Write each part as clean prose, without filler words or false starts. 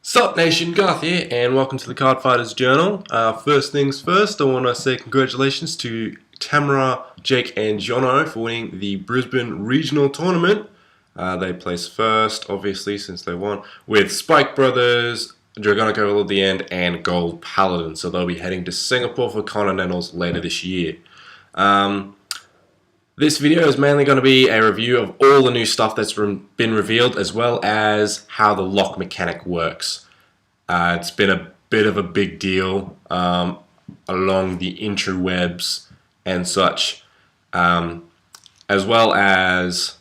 Sup Nation, Garth here, and welcome to the Cardfighters Journal. First things first, I want to say congratulations to Tamara, Jake, and Jono for winning the Brisbane Regional Tournament. They placed first, obviously, since they won, with Spike Brothers, Dragonic Overlord at the end, and Gold Paladin. So they'll be heading to Singapore for Continentals later this year. This video is mainly going to be a review of all the new stuff that's been revealed, as well as how the lock mechanic works. It's been a bit of a big deal along the interwebs and such, as well as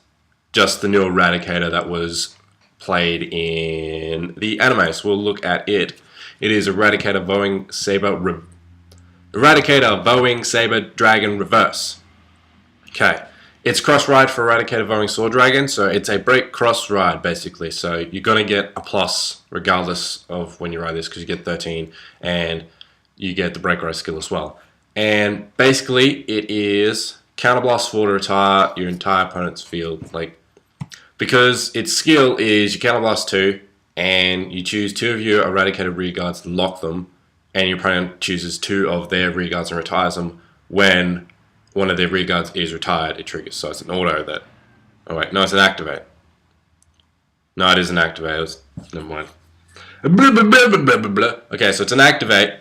just the new Eradicator that was played in the anime. So we'll look at it. It is Eradicator Boeing Saber Dragon Reverse. Okay, it's cross ride for Eradicator Boeing Sword Dragon, so it's a break cross ride basically. So you're gonna get a plus regardless of when you ride this because you get 13, and you get the break ride skill as well. And basically, it is counterblast 4 to retire your entire opponent's field, because its skill is you counterblast 2, and you choose 2 of your Eradicator rear guards and lock them, and your opponent chooses 2 of their rear guards and retires them. When one of their rear guards is retired, it triggers. So it's an auto that... Oh wait, no, it's an activate. No, it is an activate. Never mind. Okay, so it's an activate.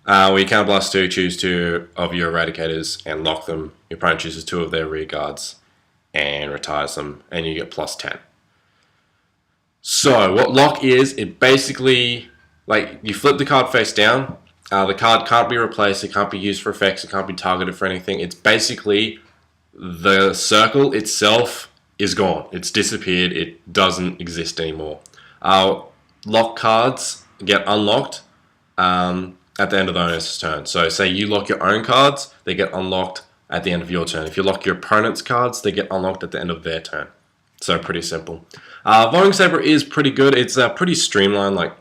Where you counterblast 2, choose 2 of your Eradicators and lock them. Your opponent chooses 2 of their rear guards and retires them, and you get plus 10. So what lock is, it basically, you flip the card face down. The card can't be replaced, it can't be used for effects, it can't be targeted for anything. It's basically the circle itself is gone. It's disappeared. It doesn't exist anymore. Lock cards get unlocked at the end of the owner's turn. So say you lock your own cards, they get unlocked at the end of your turn. If you lock your opponent's cards, they get unlocked at the end of their turn. So pretty simple. Voting Saber is pretty good. It's pretty streamlined.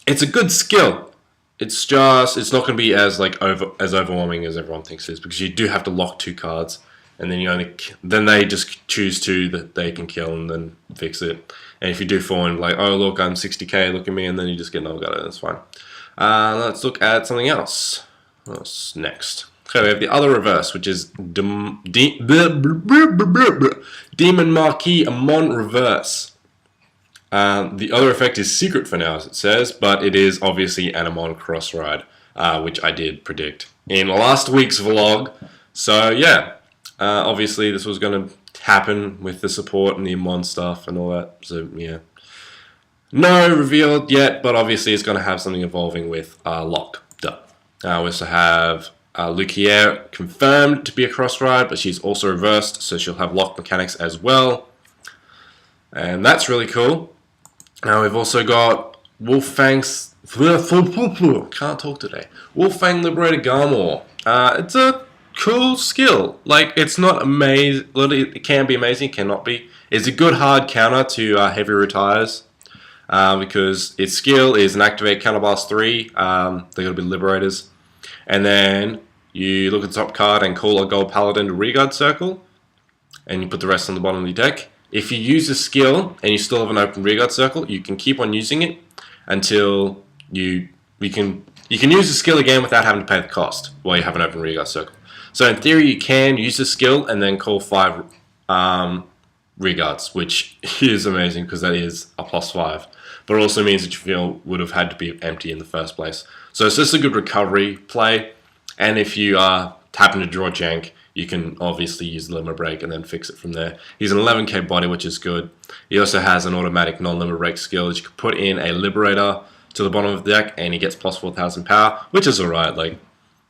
It's a good skill. It's not going to be as overwhelming as everyone thinks it is, because you do have to lock 2 cards, and then they just choose 2 that they can kill and then fix it. And if you do fall in, oh look, I'm 60k, look at me, and then you just get null guarded. That's fine. Let's look at something else. What's next? Okay, we have the other reverse, which is Demon Marquis Amon Reverse. The other effect is secret for now, as it says, but it is obviously an Amon cross ride, which I did predict in last week's vlog. So yeah, obviously this was going to happen with the support and the Amon stuff and all that. So yeah, no revealed yet, but obviously it's going to have something evolving with lock. Duh. We also have Lukier confirmed to be a cross ride, but she's also reversed, so she'll have lock mechanics as well, and that's really cool. Now we've also got Wolffang's... Can't talk today. Wolffang Liberator Garmor. It's a cool skill. It's not amazing. It can be amazing, it cannot be. It's a good hard counter to heavy retires, because its skill is an activate counterblast 3. They're going to be Liberators. And then you look at the top card and call a Gold Paladin to Rearguard Circle, and you put the rest on the bottom of your deck. If you use a skill and you still have an open rearguard circle, you can keep on using it until you can use the skill again without having to pay the cost while you have an open rearguard circle. So in theory, you can use the skill and then call 5 rearguards, which is amazing because that is a +5. But it also means that your field would have had to be empty in the first place. So it's just a good recovery play. And if you happen to draw jank, you can obviously use the limit break and then fix it from there. He's an 11k body, which is good. He also has an automatic non-limit break skill that you can put in a Liberator to the bottom of the deck, and he gets plus 4,000 power, which is alright.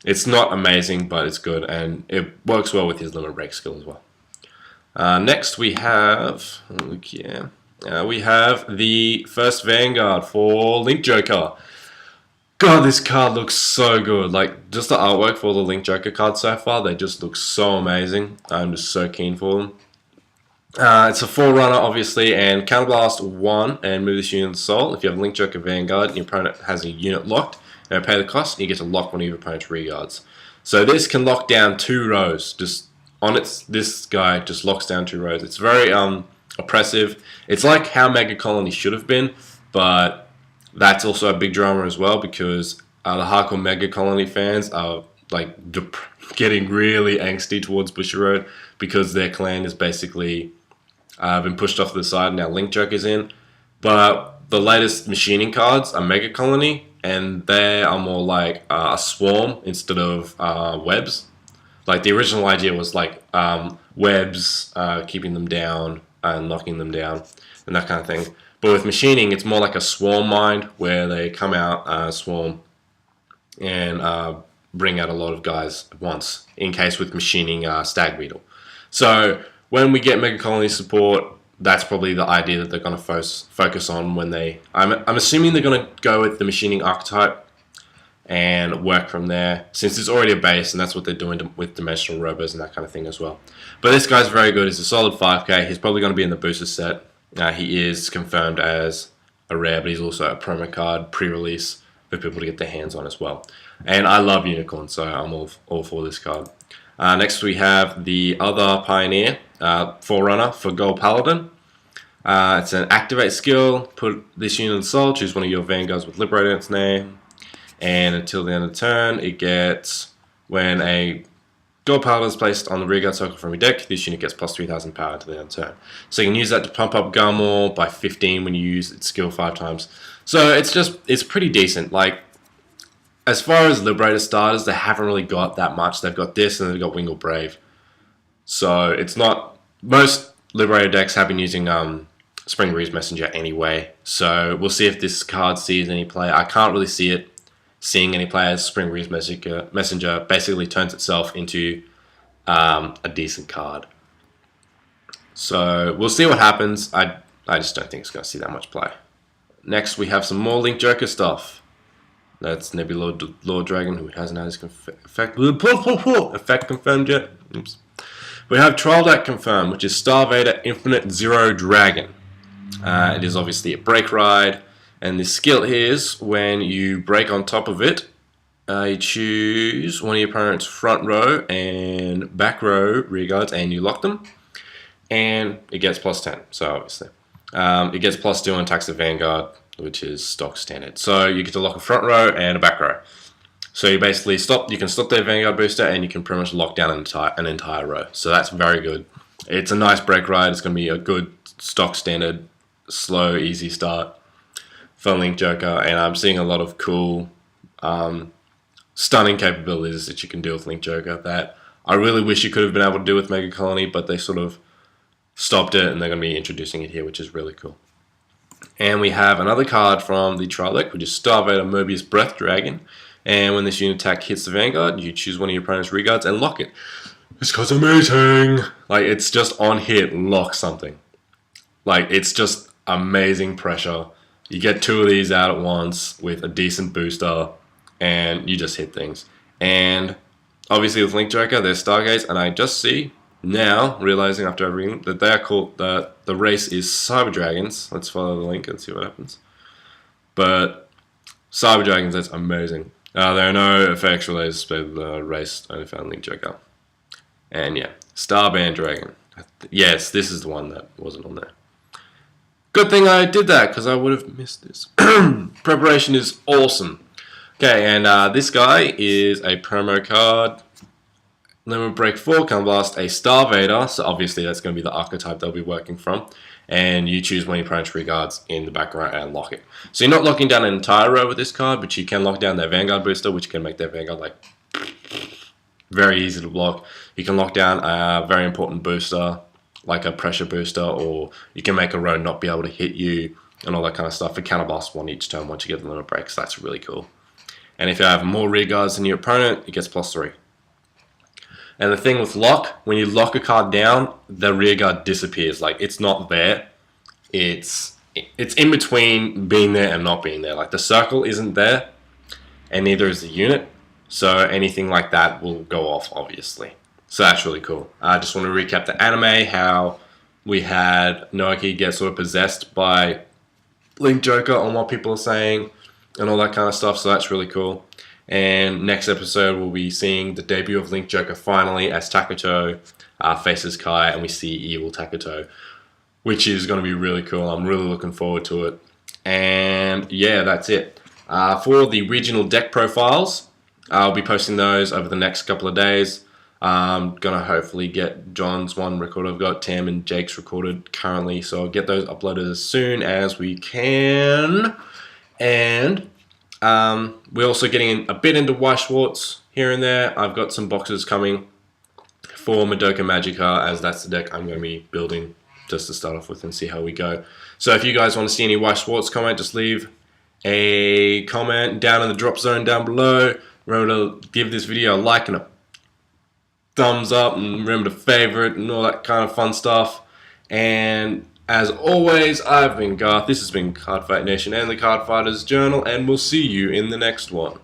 It's not amazing, but it's good, and it works well with his limit break skill as well. Next we have... we have the first Vanguard for Link Joker. God, this card looks so good. Just the artwork for the Link Joker cards so far, they just look so amazing. I'm just so keen for them. It's a Forerunner, obviously, and counterblast 1 and move this unit to Soul. If you have Link Joker Vanguard and your opponent has a unit locked, and pay the cost, and you get to lock one of your opponent's rearguards. So this can lock down 2 rows. Just on its, this guy just locks down 2 rows. It's very oppressive. It's like how Mega Colony should have been, but that's also a big drama as well because the hardcore Mega Colony fans are like getting really angsty towards Bushiroad because their clan is basically been pushed off to the side and now Link Joker's in. But the latest machining cards are Mega Colony, and they are more like a swarm instead of webs. Like the original idea was like webs, keeping them down and knocking them down and that kind of thing. But with machining, it's more like a swarm mind where they come out, swarm, and bring out a lot of guys at once. In case with machining Stag Beetle. So when we get Mega Colony support, that's probably the idea that they're going to focus on when they... I'm assuming they're going to go with the machining archetype and work from there, since it's already a base, and that's what they're doing with Dimensional Robos and that kind of thing as well. But this guy's very good. He's a solid 5k. He's probably going to be in the booster set. He is confirmed as a rare, but he's also a promo card pre-release for people to get their hands on as well. And I love Unicorn, so I'm all for this card. Next we have the other Pioneer, Forerunner for Gold Paladin. It's an activate skill. Put this unit on soul. Choose one of your Vanguards with Liberator in its name. And until the end of the turn, it gets, when a Gold Paladin is placed on the rearguard circle from your deck, this unit gets plus 3,000 power to the end of the turn. So you can use that to pump up Garmor by 15 when you use its skill 5 times. So it's pretty decent. Like, as far as Liberator starters, they haven't really got that much. They've got this and they've got Wingle Brave. So it's not... Most Liberator decks have been using Spring Breeze Messenger anyway. So we'll see if this card sees any play. I can't really see it seeing any play as Spring Breeze Messenger basically turns itself into a decent card. So we'll see what happens. I just don't think it's going to see that much play. Next we have some more Link Joker stuff. That's Nebula Lord Dragon, who hasn't had his effect confirmed yet. Oops. We have Trial Deck confirmed, which is Star Vader Infinite Zero Dragon. It is obviously a break ride, and the skill is when you break on top of it, you choose one of your opponent's front row and back row rearguards, and you lock them, and it gets plus 10. So obviously, it gets plus 2 on attacks of Vanguard, which is stock standard. So you get to lock a front row and a back row. So you basically you can stop their Vanguard booster and you can pretty much lock down an entire row. So that's very good. It's a nice break ride. It's going to be a good stock standard, slow, easy start for Link Joker. And I'm seeing a lot of cool, stunning capabilities that you can do with Link Joker that I really wish you could have been able to do with Mega Colony, but they sort of stopped it and they're going to be introducing it here, which is really cool. And we have another card from the trial deck, which is Star Vader Mobius Breath Dragon. And when this unit attack hits the Vanguard, you choose one of your opponent's rearguards and lock it. This card's amazing! Like, it's just on hit, lock something. Like, it's just amazing pressure. You get 2 of these out at once with a decent booster, and you just hit things. And obviously with Link Joker, there's Stargaze, and I just see now, realizing after everything, that they are called, the race is Cyber Dragons. Let's follow the link and see what happens. But Cyber Dragons, that's amazing. There are no effects related to the race, only found Link Joker. And yeah, Starband Dragon. Yes, this is the one that wasn't on there. Good thing I did that, because I would have missed this. Preparation is awesome. Okay, and this guy is a promo card. Limit Break 4 can blast a Star Vader, so obviously that's going to be the archetype they'll be working from. And you choose one of your opponent's rearguards in the background and lock it. So you're not locking down an entire row with this card, but you can lock down their Vanguard booster, which can make their Vanguard like very easy to block. You can lock down a very important booster, like a pressure booster, or you can make a row not be able to hit you and all that kind of stuff. For counterblast 1 each turn once you get the limit breaks, that's really cool. And if you have more rearguards than your opponent, it gets plus 3. And the thing with lock, when you lock a card down, the rearguard disappears. Like, it's not there. It's in between being there and not being there. Like, the circle isn't there, and neither is the unit. So anything like that will go off, obviously. So that's really cool. I just want to recap the anime, how we had Naoki get sort of possessed by Link Joker on what people are saying, and all that kind of stuff. So that's really cool. And next episode, we'll be seeing the debut of Link Joker finally as Takuto faces Kai, and we see evil Takuto which is going to be really cool. I'm really looking forward to it. And yeah, that's it. For the regional deck profiles, I'll be posting those over the next couple of days. I'm going to hopefully get John's one recorded. I've got Tam and Jake's recorded currently, so I'll get those uploaded as soon as we can. And we're also getting a bit into White Schwartz here and there. I've got some boxes coming for Madoka Magica, as that's the deck I'm going to be building just to start off with and see how we go. So if you guys want to see any White Schwartz comment, just leave a comment down in the drop zone down below. Remember to give this video a like and a thumbs up, and remember to favorite and all that kind of fun stuff. And as always, I've been Garth. This has been Cardfight Nation and the Cardfighters Journal, and we'll see you in the next one.